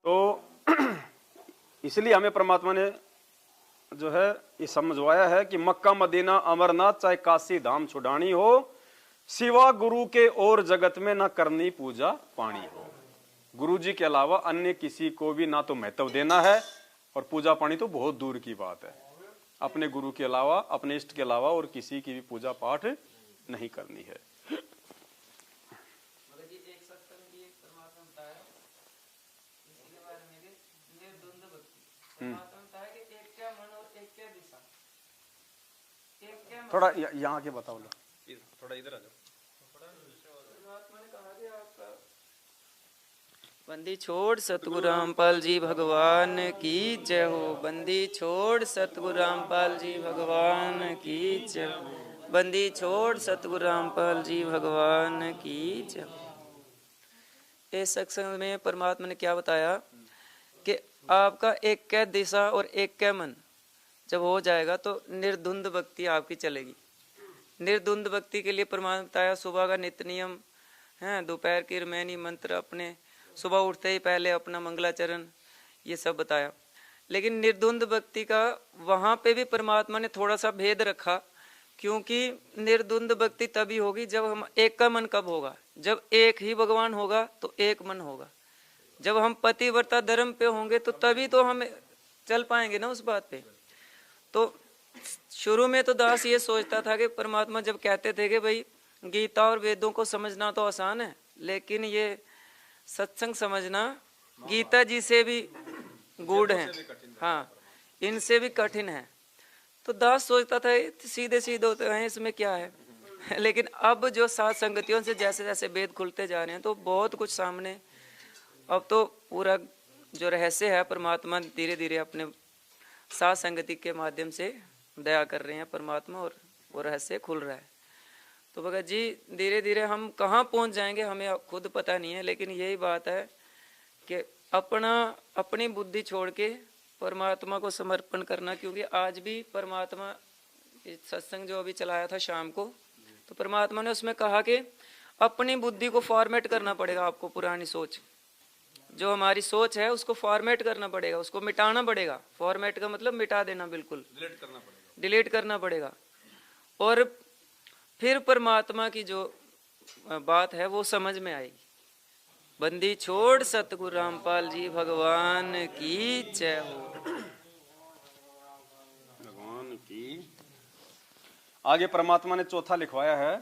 तो इसलिए हमें परमात्मा ने जो है ये समझवाया है कि मक्का मदीना अमरनाथ चाहे काशी धाम छुड़ानी हो, सिवा गुरु के और जगत में ना करनी पूजा पानी हो। गुरु जी के अलावा अन्य किसी को भी ना तो महत्व देना है, और पूजा पानी तो बहुत दूर की बात है। अपने गुरु के अलावा, अपने इष्ट के अलावा और किसी की भी पूजा पाठ नहीं करनी है। थोड़ा यहाँ के बताओ लो, थोड़ा इधर आ जाओ। बंदी छोड़ सतगुरु रामपाल जी भगवान की जय हो। बंदी छोड़ सतगुरु रामपाल जी भगवान की जय हो। बंदी छोड़ सतगुरु रामपाल जी भगवान की जय हो। इस सत्संग में परमात्मा ने क्या बताया कि आपका एक कै दिशा और एक कै मन जब हो जाएगा तो निर्धुंध भक्ति आपकी चलेगी। निर्धुंध भक्ति के लिए परमात्मा बताया सुबह का नित्य नियम है, दोपहर की रमैनी मंत्र, अपने सुबह उठते ही पहले अपना मंगलाचरण, ये सब बताया। लेकिन निर्धुंध भक्ति का वहां पे भी परमात्मा ने थोड़ा सा भेद रखा, क्योंकि निर्धुंध भक्ति तभी होगी जब हम एक का मन कब होगा, जब एक ही भगवान होगा तो एक मन होगा। जब हम पतिव्रता धर्म पे होंगे तो तभी तो हम चल पाएंगे ना उस बात पे। तो शुरू में तो दास ये सोचता था कि परमात्मा जब कहते थे कि भाई गीता और वेदों को समझना तो आसान है, लेकिन ये सत्संग समझना गीता जी से भी गूढ़ है, हाँ इनसे भी कठिन है। तो दास सोचता था सीधे सीधे होते हैं, इसमें क्या है। लेकिन अब जो सात संगतियों से जैसे जैसे वेद खुलते जा रहे हैं तो बहुत कुछ सामने, अब तो पूरा जो रहस्य है परमात्मा धीरे धीरे अपने सात संगति के माध्यम से दया कर रहे हैं परमात्मा, और वो रहस्य खुल रहा है। तो भगत जी धीरे धीरे हम कहाँ पहुँच जाएंगे हमें खुद पता नहीं है, लेकिन यही बात है कि अपनी बुद्धि छोड़ के परमात्मा को समर्पण करना। क्योंकि आज भी परमात्मा सत्संग जो अभी चलाया था शाम को, तो परमात्मा ने उसमें कहा कि अपनी बुद्धि को फॉर्मेट करना पड़ेगा आपको। पुरानी सोच, जो हमारी सोच है उसको फॉर्मेट करना पड़ेगा, उसको मिटाना पड़ेगा। फॉर्मेट का मतलब मिटा देना, बिल्कुल डिलीट करना पड़ेगा। और फिर परमात्मा की जो बात है वो समझ में आएगी। बंदी छोड़ सतगुरु रामपाल जी भगवान की जय हो। भगवान की। आगे परमात्मा ने चौथा लिखवाया है,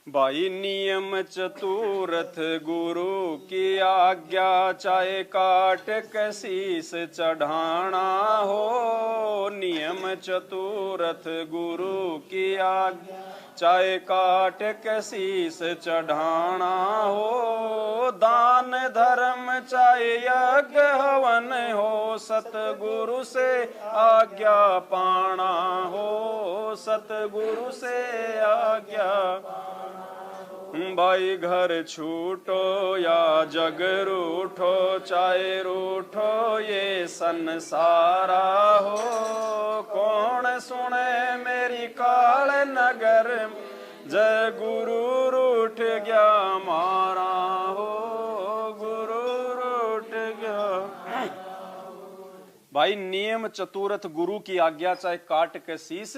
भाई नियम चतुरथ गुरु की आज्ञा, चाहे काट के शीस चढ़ाना हो। नियम चतुरथ गुरु की आज्ञा, चाहे काट के शीस चढ़ाना हो। दान धर्म चाहे यज्ञ हवन हो, सतगुरु से आज्ञा पाना हो। सतगुरु से आज्ञा। भाई घर छूटो या जग रूठो, चाहे रूठो ये संसारा हो। कौन सुने मेरी काल नगर, जय गुरु रूठ गया मारा हो। गुरु रूठ गया। भाई नियम चतुरथ गुरु की आज्ञा, चाहे काट के शीस।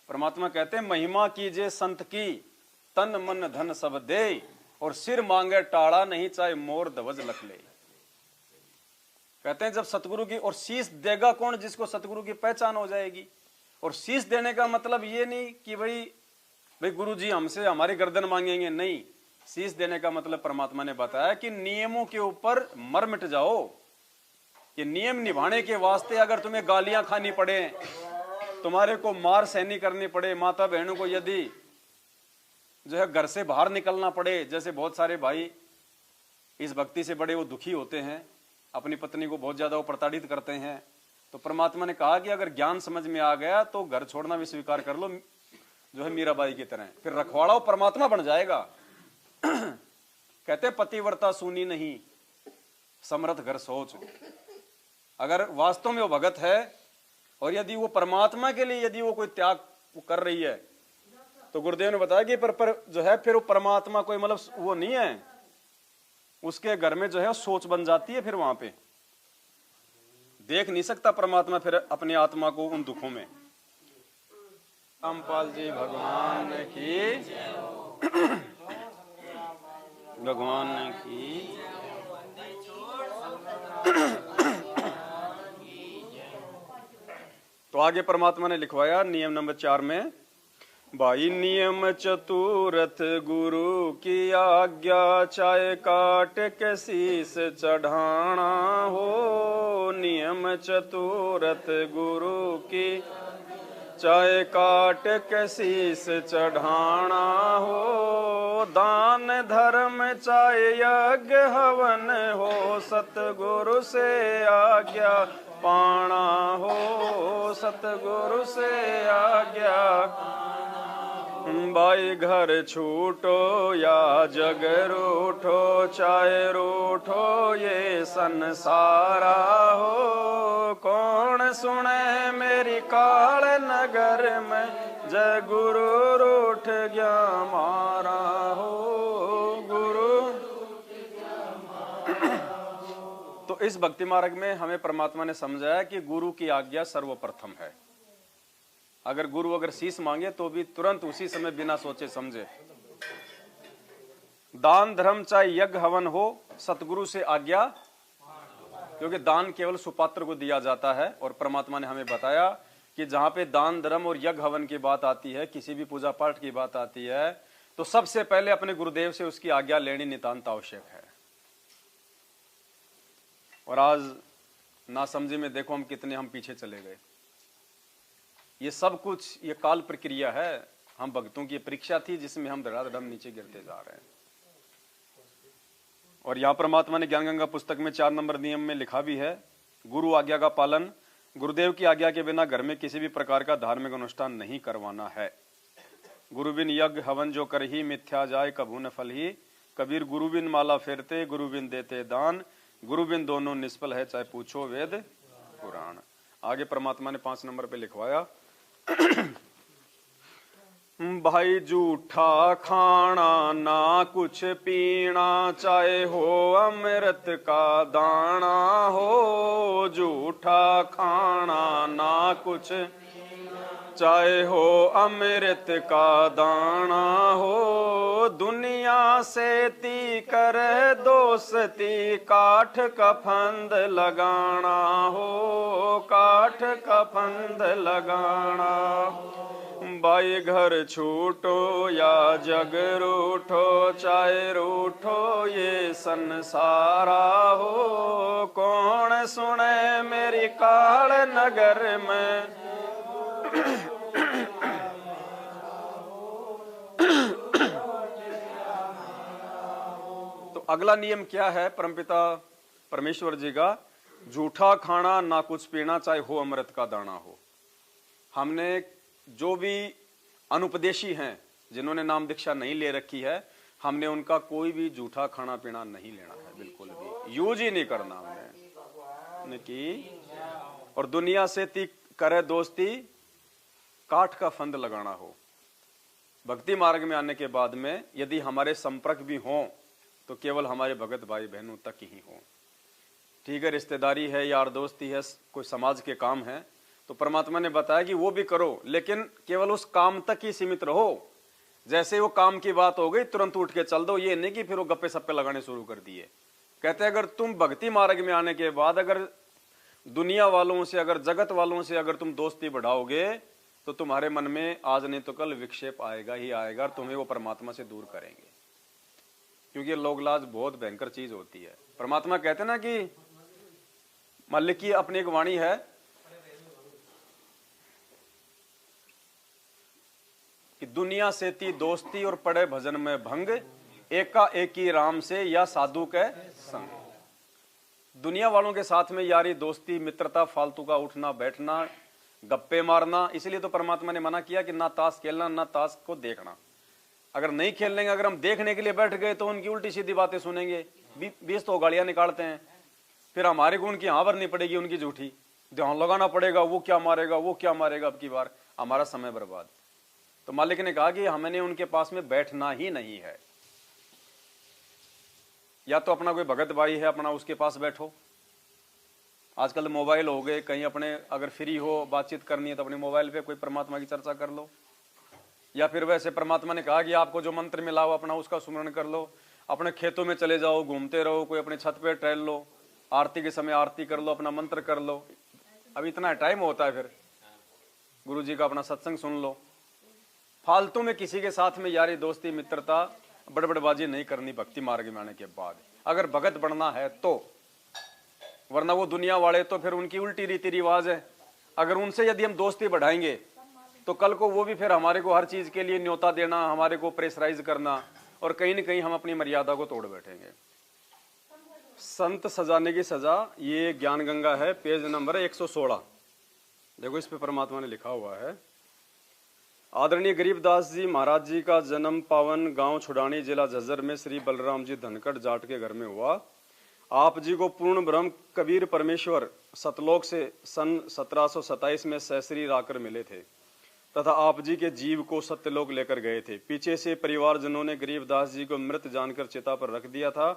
परमात्मा कहते हैं महिमा कीजिए संत की, तन मन धन सब दे, और सिर मांगे टाड़ा नहीं, चाहे मोर ध्वज लख ले। कहते हैं जब सतगुरु की, और शीश देगा कौन, जिसको सतगुरु की पहचान हो जाएगी। और शीश देने का मतलब ये नहीं कि भाई गुरु जी हमसे हमारी गर्दन मांगेंगे, नहीं। शीश देने का मतलब परमात्मा ने बताया कि नियमों के ऊपर मर मिट जाओ। ये नियम निभाने के वास्ते अगर तुम्हें गालियां खानी पड़े, तुम्हारे को मार सहनी करनी पड़े, माता बहनों को यदि जो है घर से बाहर निकलना पड़े, जैसे बहुत सारे भाई इस भक्ति से बड़े वो दुखी होते हैं, अपनी पत्नी को बहुत ज्यादा वो प्रताड़ित करते हैं, तो परमात्मा ने कहा कि अगर ज्ञान समझ में आ गया तो घर छोड़ना भी स्वीकार कर लो, जो है मीराबाई की तरह, फिर रखवाड़ा वो परमात्मा बन जाएगा। कहते पतिव्रता सुनी नहीं, समर्थ घर सोच। अगर वास्तव में वो भगत है और यदि वो परमात्मा के लिए यदि वो कोई त्याग वो कर रही है, तो गुरुदेव ने बताया कि पर जो है फिर वो परमात्मा कोई मतलब वो नहीं है, उसके घर में जो है सोच बन जाती है, फिर वहां पे देख नहीं सकता परमात्मा फिर अपनी आत्मा को उन दुखों में। रामपाल जी भगवान की, भगवान की। तो आगे परमात्मा ने लिखवाया नियम नंबर 4 में, भाई नियम चतुरथ गुरु की आज्ञा, चाहे काट के शीस चढ़ाना हो। नियम चतुरथ गुरु की, चाहे काट के शीस चढ़ाना हो। दान धर्म चाहे यज्ञ हवन हो, सतगुरु से आज्ञा पाना हो। सतगुरु से आज्ञा, भाई घर छूटो या जग रूठो, चाहे रूठो ये संसारा हो। कौन सुने मेरी काल नगर में, जय गुरु रूठ गया मारा हो। गुरु तो इस भक्ति मार्ग में हमें परमात्मा ने समझाया कि गुरु की आज्ञा सर्वप्रथम है। अगर गुरु अगर शीश मांगे तो भी तुरंत उसी समय बिना सोचे समझे। दान धर्म चाहे यज्ञ हवन हो, सतगुरु से आज्ञा, क्योंकि दान केवल सुपात्र को दिया जाता है। और परमात्मा ने हमें बताया कि जहां पे दान धर्म और यज्ञ हवन की बात आती है, किसी भी पूजा पाठ की बात आती है, तो सबसे पहले अपने गुरुदेव से उसकी आज्ञा लेनी नितांत आवश्यक है। और आज नासमझी में देखो हम कितने हम पीछे चले गए। ये सब कुछ ये काल प्रक्रिया है, हम भक्तों की परीक्षा थी जिसमें हम धड़ाधड़ नीचे गिरते जा रहे हैं। और यहाँ परमात्मा ने ज्ञान गंगा पुस्तक में 4 नंबर नियम में लिखा भी है, गुरु आज्ञा का पालन, गुरुदेव की आज्ञा के बिना घर में किसी भी प्रकार का धार्मिक अनुष्ठान नहीं करवाना है। गुरु बिन यज्ञ हवन जो कर ही मिथ्या जाए, कभू न फल ही। कबीर गुरु बिन माला फेरते, गुरु बिन देते दान, गुरु बिन दोनों निष्फल है, चाहे पूछो वेद पुराण। आगे परमात्मा ने 5 नंबर पे लिखवाया, भाई जूठा खाना ना कुछ पीना, चाहे हो अमृत का दाना हो। जूठा खाना ना कुछ, चाहे हो अमृत का दाना हो। दुनिया से ती कर दोस्ती, काठ का फंद लगाना हो। काठ का फंद लगाना, भाई घर छूटो या जग रूठो, चाहे रूठो ये संसारा हो। कौन सुने मेरी काल नगर में, तो अगला नियम क्या है परमपिता परमेश्वर जी का, झूठा खाना ना कुछ पीना, चाहे हो अमृत का दाना हो। हमने जो भी अनुपदेशी हैं, जिन्होंने नाम दीक्षा नहीं ले रखी है, हमने उनका कोई भी झूठा खाना पीना नहीं लेना है, बिल्कुल भी यूज ही नहीं करना हमने की। और दुनिया से ती करे दोस्ती, काठ का फंद लगाना हो। भक्ति मार्ग में आने के बाद में यदि हमारे संपर्क भी हों तो केवल हमारे भगत भाई बहनों तक ही हों। ठीक है, रिश्तेदारी है, यार दोस्ती है, कोई समाज के काम है, तो परमात्मा ने बताया कि वो भी करो, लेकिन केवल उस काम तक ही सीमित रहो। जैसे वो काम की बात हो गई तुरंत उठ के चल दो, ये नहीं कि फिर वो गप्पे सप्पे लगाने शुरू कर दिए। कहते अगर तुम भक्ति मार्ग में आने के बाद अगर दुनिया वालों से, अगर जगत वालों से अगर तुम दोस्ती बढ़ाओगे तो तुम्हारे मन में आज नहीं तो कल विक्षेप आएगा ही आएगा, तुम्हें वो परमात्मा से दूर करेंगे। क्योंकि लोग लाज बहुत भयंकर चीज होती है। परमात्मा कहते ना कि मालिक की अपनी एक वाणी है कि दुनिया से ती दोस्ती और पड़े भजन में भंग, एका एकी राम से या साधु के संग। दुनिया वालों के साथ में यारी दोस्ती मित्रता, फालतू का उठना बैठना, गप्पे मारना, इसलिए तो परमात्मा ने मना किया कि ना ताश खेलना ना ताश को देखना। अगर नहीं खेल लेंगे, अगर हम देखने के लिए बैठ गए तो उनकी उल्टी सीधी बातें सुनेंगे, 20 तो गालियां निकालते हैं, फिर हमारे को उनकी हाँ भरनी पड़ेगी, उनकी झूठी ध्यान लगाना पड़ेगा, वो क्या मारेगा वो क्या मारेगा, अब की बार हमारा समय बर्बाद। तो मालिक ने कहा कि हमने उनके पास में बैठना ही नहीं है। या तो अपना कोई भगत भाई है अपना उसके पास बैठो, आजकल मोबाइल हो गए, कहीं अपने अगर फ्री हो बातचीत करनी है तो अपने मोबाइल पे कोई परमात्मा की चर्चा कर लो, या फिर वैसे परमात्मा ने कहा कि आपको जो मंत्र मिला हो अपना उसका सुमरण कर लो, अपने खेतों में चले जाओ, घूमते रहो, कोई अपने छत पे टहल लो, आरती के समय आरती कर लो, अपना मंत्र कर लो। अब इतना टाइम होता है, फिर गुरु जी का अपना सत्संग सुन लो। फालतू में किसी के साथ में यारी दोस्ती मित्रता बड़बड़बाजी नहीं करनी भक्ति मार्ग में आने के बाद, अगर भगत बनना है तो। वरना वो दुनिया वाले तो फिर उनकी उल्टी रीति रिवाज है, अगर उनसे यदि हम दोस्ती बढ़ाएंगे तो कल को वो भी फिर हमारे को हर चीज के लिए न्योता देना, हमारे को प्रेशराइज करना, और कहीं न कहीं हम अपनी मर्यादा को तोड़ बैठेंगे। संत सजाने की सजा, ये ज्ञान गंगा है, पेज नंबर 116। देखो इस पे परमात्मा ने लिखा हुआ है, आदरणीय गरीबदास जी महाराज जी का जन्म पावन गांव छुड़ानी जिला झज्जर में श्री बलराम जी धनखड़ जाट के घर में हुआ। आप जी को पूर्ण ब्रह्म कबीर परमेश्वर सतलोक से सन 1727 में सहसरी आकर मिले थे तथा आप जी के जीव को सत्यलोक लेकर गए थे। पीछे से परिवारजनों ने गरीबदास जी को मृत जानकर चिता पर रख दिया था।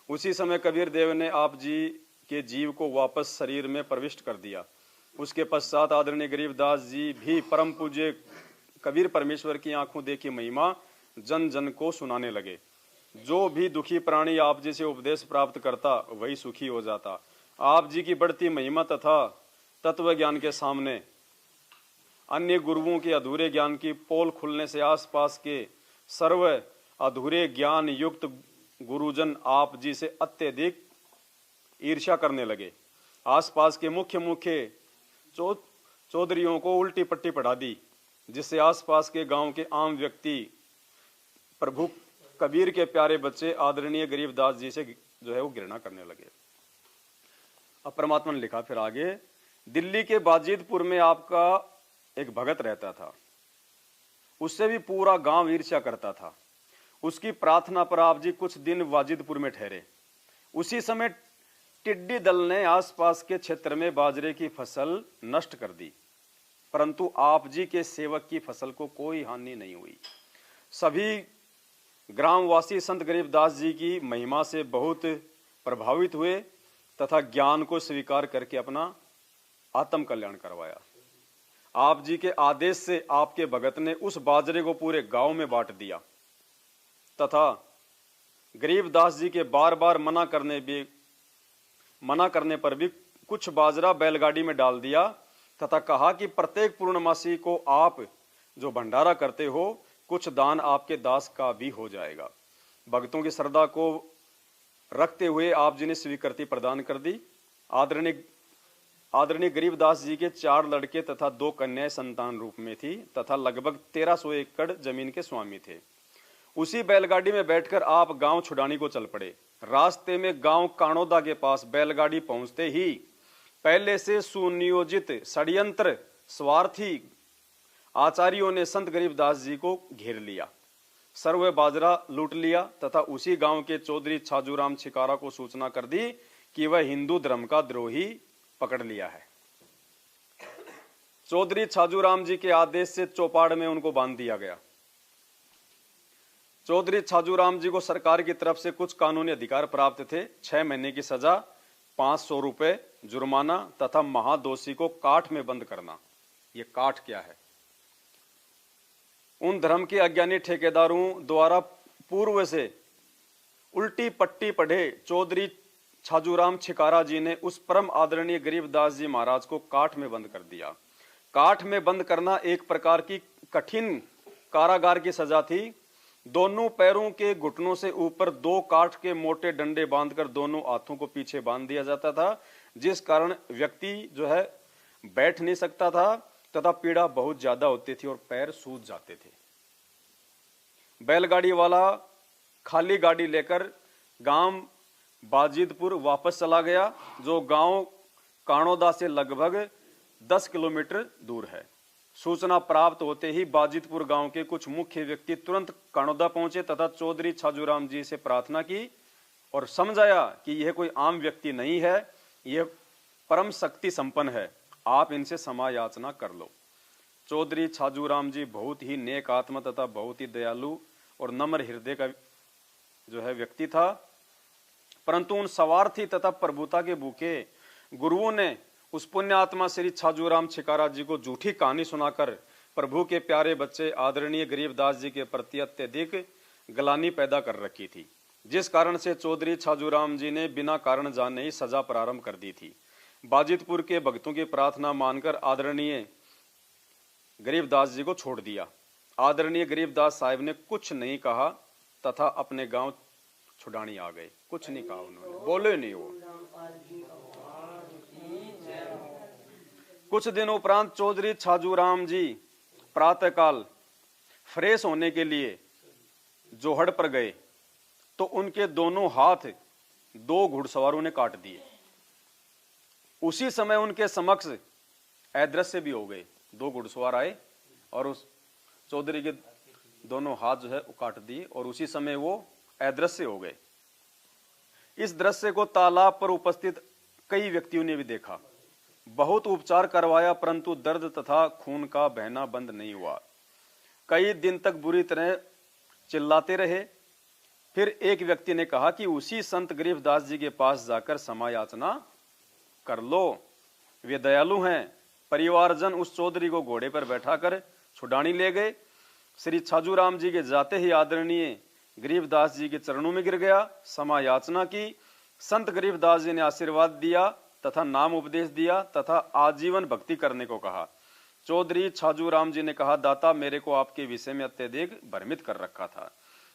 उसी समय कबीर देव ने आप जी के जीव को वापस शरीर में प्रविष्ट कर दिया। उसके पश्चात आदरणीय गरीबदास जी भी परम पूज्य कबीर परमेश्वर की आंखों देखी महिमा जन जन को सुनाने लगे। जो भी दुखी प्राणी आप जी से उपदेश प्राप्त करता वही सुखी हो जाता। आप जी की बढ़ती महिमा तथा तत्व ज्ञान के सामने अन्य गुरुओं के अधूरे ज्ञान की पोल खुलने से आसपास के सर्व अधूरे ज्ञान युक्त गुरुजन आप जी से अत्यधिक ईर्ष्या करने लगे। आसपास के मुख्य मुख्य चौधरियों को उल्टी पट्टी पढ़ा दी, जिससे आसपास के गांव के आम व्यक्ति प्रभु कबीर के प्यारे बच्चे आदरणीय गरीबदास जी से जो है वो घृणा करने लगे। अब परमात्मा ने लिखा फिर आगे, दिल्ली के बाजिदपुर में आपका एक भगत रहता था, उससे भी पूरा गांव ईर्ष्या करता था। उसकी प्रार्थना पर आप जी कुछ दिन वाजिदपुर में ठहरे। उसी समय टिड्डी दल ने आसपास के क्षेत्र में बाजरे की फसल नष्ट कर दी, परंतु आप जी के सेवक की फसल को कोई हानि नहीं हुई। सभी ग्रामवासी संत गरीबदास जी की महिमा से बहुत प्रभावित हुए तथा ज्ञान को स्वीकार करके अपना आत्म कल्याण करवाया। आप जी के आदेश से आपके भगत ने उस बाजरे को पूरे गांव में बांट दिया तथा गरीबदास जी के बार बार मना करने पर भी कुछ बाजरा बैलगाड़ी में डाल दिया तथा कहा कि प्रत्येक पूर्णमासी को आप जो भंडारा करते हो कुछ दान आपके दास का भी हो जाएगा। भक्तों की श्रद्धा को रखते हुए आप जी ने स्वीकृति प्रदान कर दी। आदरणीय गरीबदास जी के 4 लड़के तथा 2 कन्याएं संतान रूप में थी तथा लगभग 1300 एकड़ जमीन के स्वामी थे। उसी बैलगाड़ी में बैठकर आप गांव छुड़ानी को चल पड़े। रास्ते में गांव काणोदा के पास बैलगाड़ी पहुंचते ही पहले से सुनियोजित षड्यंत्र स्वार्थी आचार्यों ने संत गरीबदास जी को घेर लिया, सर्व बाजरा लूट लिया तथा उसी गांव के चौधरी छाजूराम छिकारा को सूचना कर दी कि वह हिंदू धर्म का द्रोही पकड़ लिया है। चौधरी छाजूराम जी के आदेश से चौपाड़ में उनको बांध दिया गया। चौधरी छाजूराम जी को सरकार की तरफ से कुछ कानूनी अधिकार प्राप्त थे, 6 महीने की सजा, 500 रुपए जुर्माना तथा महादोषी को काठ में बंद करना। ये काठ क्या है? उन धर्म के अज्ञानी ठेकेदारों द्वारा पूर्व से उल्टी पट्टी पढ़े चौधरी छाजूराम छिकारा जी ने उस परम आदरणीय गरीबदास जी महाराज को काठ में बंद कर दिया। काठ में बंद करना एक प्रकार की कठिन कारागार की सजा थी। दोनों पैरों के घुटनों से ऊपर 2 काठ के मोटे डंडे बांधकर दोनों हाथों को पीछे बांध दिया जाता था, जिस कारण व्यक्ति जो है बैठ नहीं सकता था तथा पीड़ा बहुत ज्यादा होती थी और पैर सूज जाते थे। बैलगाड़ी वाला खाली गाड़ी लेकर गांव बाजिदपुर वापस चला गया, जो गांव काणोदा से लगभग 10 किलोमीटर दूर है। सूचना प्राप्त होते ही बाजिदपुर गांव के कुछ मुख्य व्यक्ति तुरंत काणोदा पहुंचे तथा चौधरी छाजूराम जी से प्रार्थना की और समझाया कि यह कोई आम व्यक्ति नहीं है, यह परम शक्ति संपन्न है, आप इनसे क्षमा याचना कर लो। चौधरी छाजूराम जी बहुत ही नेक आत्मा तथा बहुत ही दयालु और नम्र हृदय का जो है व्यक्ति था। परंतु उन स्वार्थी तथा प्रभुता के भूखे गुरुओं ने उस पुण्य आत्मा श्री छाजूराम छिकारा जी को झूठी कहानी सुनाकर प्रभु के प्यारे बच्चे आदरणीय गरीबदास जी के प्रति अत्यधिक गलानी पैदा कर रखी थी, जिस कारण से चौधरी छाजूराम जी ने बिना कारण जाने ही सजा प्रारंभ कर दी थी। बाजितपुर के भक्तों की प्रार्थना मानकर आदरणीय गरीबदास जी को छोड़ दिया। आदरणीय गरीबदास साहिब ने कुछ नहीं कहा तथा अपने गांव छुड़ानी आ गए। कुछ नहीं कहा उन्होंने, बोले नहीं वो। कुछ दिन उपरांत चौधरी छाजूराम जी प्रातःकाल फ्रेश होने के लिए जोहड़ पर गए तो उनके दोनों हाथ 2 घुड़सवारों ने काट दिए। उसी समय उनके समक्ष अदृश्य भी हो गए। 2 घुड़सवार आए और उस चौधरी के दोनों हाथ जो है वो काट दिए और उसी समय वो अदृश्य हो गए। इस दृश्य को तालाब पर उपस्थित कई व्यक्तियों ने भी देखा। बहुत उपचार करवाया परंतु दर्द तथा खून का बहना बंद नहीं हुआ। कई दिन तक बुरी तरह चिल्लाते रहे। फिर एक व्यक्ति ने कहा कि उसी संत गरीबदास जी के पास जाकर क्षमा याचना कर लो, वे दयालु हैं। परिवारजन उस चौधरी को घोड़े पर बैठाकर छुड़ानी ले गए। श्री छाजूराम जी के जाते ही आदरणीय गरीबदास जी के चरणों में गिर गया, क्षमा याचना की। संत गरीबदास जी ने आशीर्वाद दिया तथा नाम उपदेश दिया तथा आजीवन भक्ति करने को कहा। चौधरी छाजूराम जी ने कहा, दाता मेरे को आपके विषय में अत्यधिक भ्रमित कर रखा था,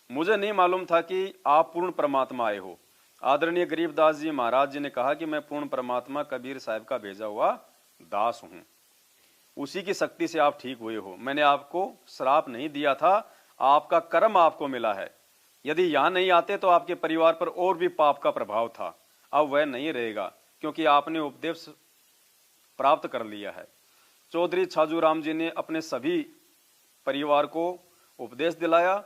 मुझे नहीं मालूम था कि आप पूर्ण परमात्मा आए हो। आदरणीय गरीबदास जी महाराज जी ने कहा कि मैं पूर्ण परमात्मा कबीर साहब का भेजा हुआ दास हूं, उसी की शक्ति से आप ठीक हुए हो। मैंने आपको श्राप नहीं दिया था, आपका कर्म आपको मिला है। यदि यहां नहीं आते तो आपके परिवार पर और भी पाप का प्रभाव था, अब वह नहीं रहेगा क्योंकि आपने उपदेश प्राप्त कर लिया है। चौधरी छाजूराम जी ने अपने सभी परिवार को उपदेश दिलाया।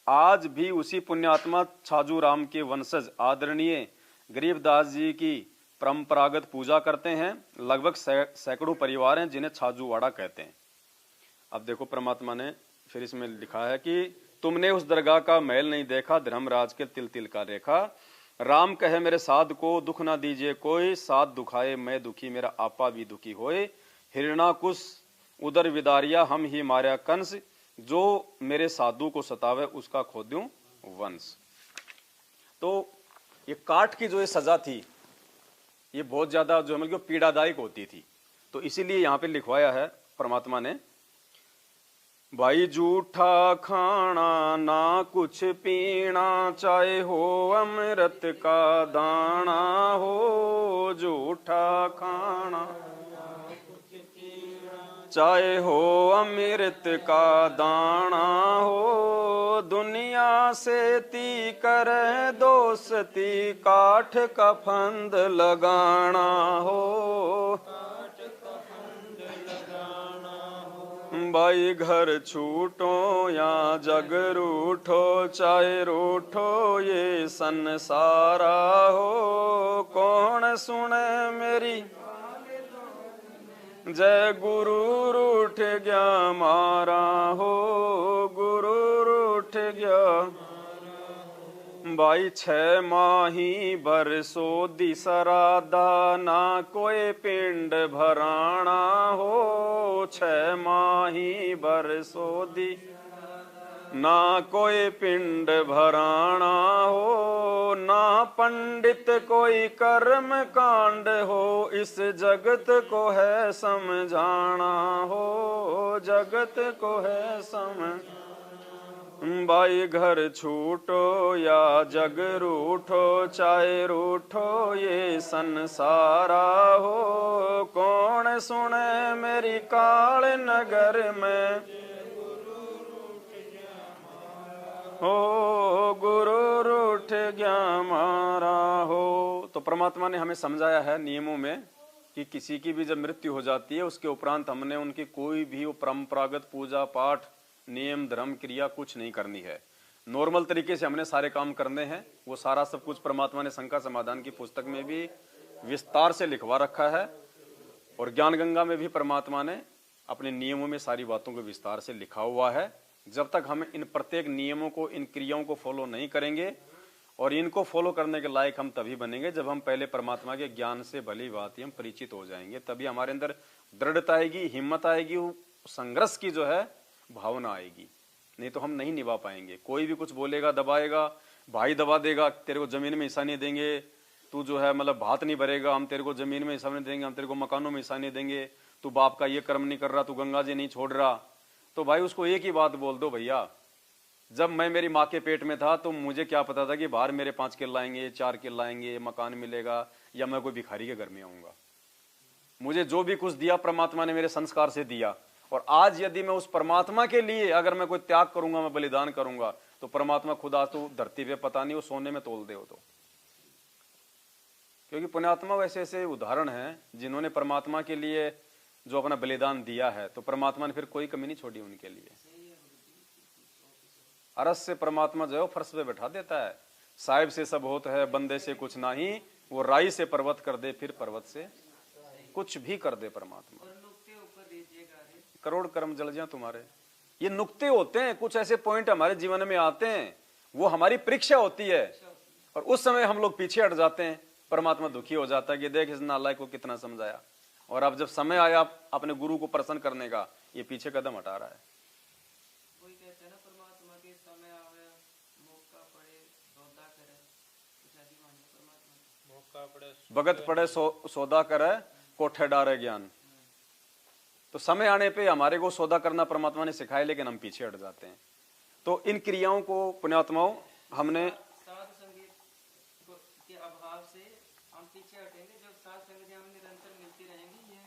आज भी उसी पुण्यात्मा छाजूराम के वंशज आदरणीय गरीबदास जी की परंपरागत पूजा करते हैं। लगभग सैकड़ों परिवार हैं जिन्हें छाजूवाड़ा कहते हैं। अब देखो परमात्मा ने फिर इसमें लिखा है कि तुमने उस दरगाह का महल नहीं देखा, धर्मराज के तिल तिल का रेखा। राम कहे मेरे साध को दुख ना दीजिए कोई, साध दुखाए मैं दुखी मेरा आपा भी दुखी होए। हिरणाकुश उदर विदारिया हम ही मार्या कंस, जो मेरे साधु को सतावे उसका खो दूं वंश। तो ये काट की जो ये सजा थी ये बहुत ज्यादा जो मतलब पीड़ादायक होती थी, तो इसीलिए यहाँ पे लिखवाया है परमात्मा ने, भाई जूठा खाना ना कुछ पीना, चाहे हो अमृत का दाना हो। जूठा खाना चाहे हो अमृत का दाना हो। दुनिया से ती करे दोस्ती, काठ का फंद लगाना हो। भाई घर छूटो या जग रूठो, चाहे रूठो ये संसारा हो। कौन सुने मेरी जय गुरु रूठ गया मारा हो। गुरु रूठ गया भाई 6 माही बरसो दिसरादा, ना कोई पिंड भराना हो। 6 माही बरसो दी ना कोई पिंड भराना हो। ना पंडित कोई कर्म कांड हो, इस जगत को है समझाना हो। जगत को है समझ भाई घर छूटो या जग रूठो, चाहे रूठो ये संसारा हो। कौन सुने मेरी काल नगर में हो। गुरु रूठ गया मारा हो। तो परमात्मा ने हमें समझाया है नियमों में कि किसी की भी जब मृत्यु हो जाती है उसके उपरांत हमने उनकी कोई भी वो परंपरागत पूजा पाठ नियम धर्म क्रिया कुछ नहीं करनी है। नॉर्मल तरीके से हमने सारे काम करने हैं। वो सारा सब कुछ परमात्मा ने शंका समाधान की पुस्तक में भी विस्तार से लिखवा रखा है और ज्ञान गंगा में भी परमात्मा ने अपने नियमों में सारी बातों को विस्तार से लिखा हुआ है। जब तक हम इन प्रत्येक नियमों को इन क्रियाओं को फॉलो नहीं करेंगे और इनको फॉलो करने के लायक हम तभी बनेंगे जब हम पहले परमात्मा के ज्ञान से भली भांति हम परिचित हो जाएंगे। तभी हमारे अंदर दृढ़ता आएगी, हिम्मत आएगी, संघर्ष की जो है भावना आएगी। नहीं तो हम नहीं निभा पाएंगे। कोई भी कुछ बोलेगा, दबाएगा, भाई दबा देगा, तेरे को जमीन में हिस्सा नहीं देंगे, तू जो है मतलब भात नहीं भरेगा, हम तेरे को जमीन में हिस्सा नहीं देंगे, हम तेरे को मकानों में हिस्सा नहीं देंगे, तू बाप का ये कर्म नहीं कर रहा, तू गंगा जी नहीं छोड़ रहा। तो भाई उसको एक ही बात बोल दो, भैया जब मैं मेरी माँ के पेट में था तो मुझे क्या पता था कि बाहर मेरे 5 किल लाएंगे, 4 किल लाएंगे, मकान मिलेगा, या मैं कोई भिखारी के घर में आऊंगा। मुझे जो भी कुछ दिया परमात्मा ने मेरे संस्कार से दिया। और आज यदि मैं उस परमात्मा के लिए अगर मैं कोई त्याग करूंगा, मैं बलिदान करूंगा, तो परमात्मा खुदा तो धरती पे पता नहीं वो सोने में तोल दे हो। तो क्योंकि पुण्यात्मा वैसे ऐसे उदाहरण हैं जिन्होंने परमात्मा के लिए जो अपना बलिदान दिया है, तो परमात्मा ने फिर कोई कमी नहीं छोड़ी उनके लिए। अरस से परमात्मा जो है फर्श पे बैठा देता है। साहिब से सब होता है, बंदे से कुछ नहीं, वो राई से पर्वत कर दे, फिर पर्वत से कुछ भी कर दे परमात्मा। करोड़ कर्म जल जाए तुम्हारे। ये नुक्ते होते हैं, कुछ ऐसे पॉइंट हमारे जीवन में आते हैं, वो हमारी परीक्षा होती है, और उस समय हम लोग पीछे हट जाते हैं। परमात्मा दुखी हो जाता है कि देख इस नालायक को कितना समझाया, और अब जब समय आया अपने गुरु को प्रसन्न करने का, ये पीछे कदम हटा रहा है। कोई कहते हैं ना परमात्मा के समय आवे मौका पड़े सौदा करे, कुछ ऐसी वाणी परमात्मा मौका पड़े भगत पड़े सौदा करे, कोठे डारे ज्ञान। तो समय आने पे हमारे को सौदा करना परमात्मा ने सिखाया, लेकिन हम पीछे हट जाते हैं। तो इन क्रियाओं को पुण्यात्माओं हमने साध संगीत के अभाव से हम पीछे हटेंगे। जब साध संगत हम निरंतर मिलती रहेंगी,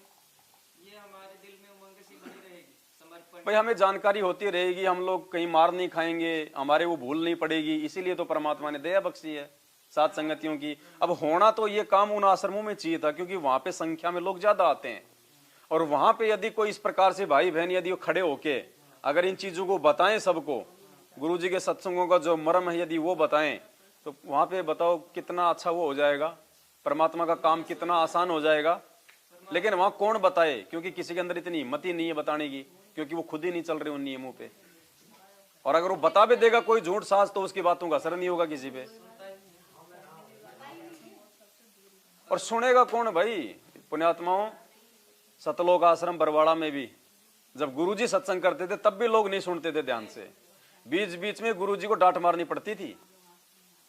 ये हमारे दिल में उमंग सी बनी रहेगी, समर्पण। भाई हमें जानकारी होती रहेगी, हम लोग कहीं मार नहीं खाएंगे, हमारे वो भूल नहीं पड़ेगी। इसीलिए तो परमात्मा ने दया बख्शी है साथ संगतियों की। अब होना तो ये काम उन आश्रमों में चाहिए था, क्योंकि वहां पे संख्या में लोग ज्यादा आते हैं, और वहां पे यदि कोई इस प्रकार से भाई बहन यदि वो खड़े होके अगर इन चीजों को बताएं सबको, गुरुजी के सत्संगों का जो मर्म है यदि वो बताएं, तो वहां पे बताओ कितना अच्छा वो हो जाएगा, परमात्मा का काम कितना आसान हो जाएगा। लेकिन वहां कौन बताए, क्योंकि किसी के अंदर इतनी हिम्मत ही नहीं है बताने की, क्योंकि वो खुद ही नहीं चल रहे उन नियमों पे। और अगर वो बता भी देगा कोई झूठ साज, तो उसकी बातों का असर नहीं होगा किसी पे। और सुनेगा कौन भाई। पुण्यात्माओं, सतलोक आश्रम बरवाड़ा में भी जब गुरुजी सत्संग करते थे तब भी लोग नहीं सुनते थे ध्यान से। बीच बीच में गुरुजी को डांट मारनी पड़ती थी।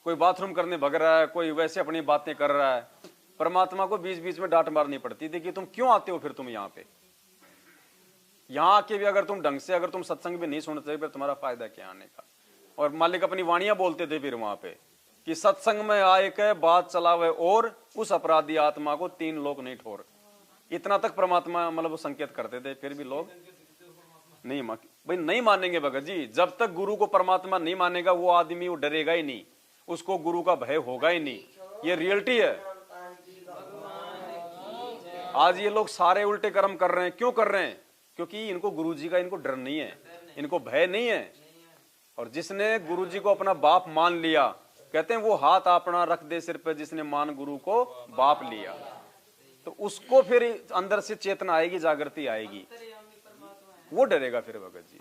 कोई बाथरूम करने भग रहा है, कोई वैसे अपनी बातें कर रहा है, परमात्मा को बीच बीच में डांट मारनी पड़ती थी कि तुम क्यों आते हो फिर तुम यहाँ पे। यहाँ आके भी अगर तुम ढंग से अगर तुम सत्संग भी नहीं सुनते फिर तुम्हारा फायदा क्या आने का। और मालिक अपनी वाणियां बोलते थे फिर वहां पे कि सत्संग में आए के बात चलावे और उस अपराधी आत्मा को 3 लोग नहीं ठोर। इतना तक परमात्मा मतलब वो संकेत करते थे, फिर भी लोग नहीं भाई नहीं मानेंगे भगत जी। जब तक गुरु को परमात्मा नहीं मानेगा वो आदमी वो डरेगा ही नहीं, उसको गुरु का भय होगा ही नहीं। ये रियलिटी है। आज ये लोग सारे उल्टे कर्म कर रहे हैं। क्यों कर रहे हैं? क्योंकि इनको गुरुजी का इनको डर नहीं है, इनको भय नहीं है। और जिसने गुरुजी को अपना बाप मान लिया, कहते हैं वो हाथ अपना रख दे सिर पे जिसने मान गुरु को बाप लिया, तो उसको फिर अंदर से चेतना आएगी, जागृति आएगी, वो डरेगा फिर भगत जी।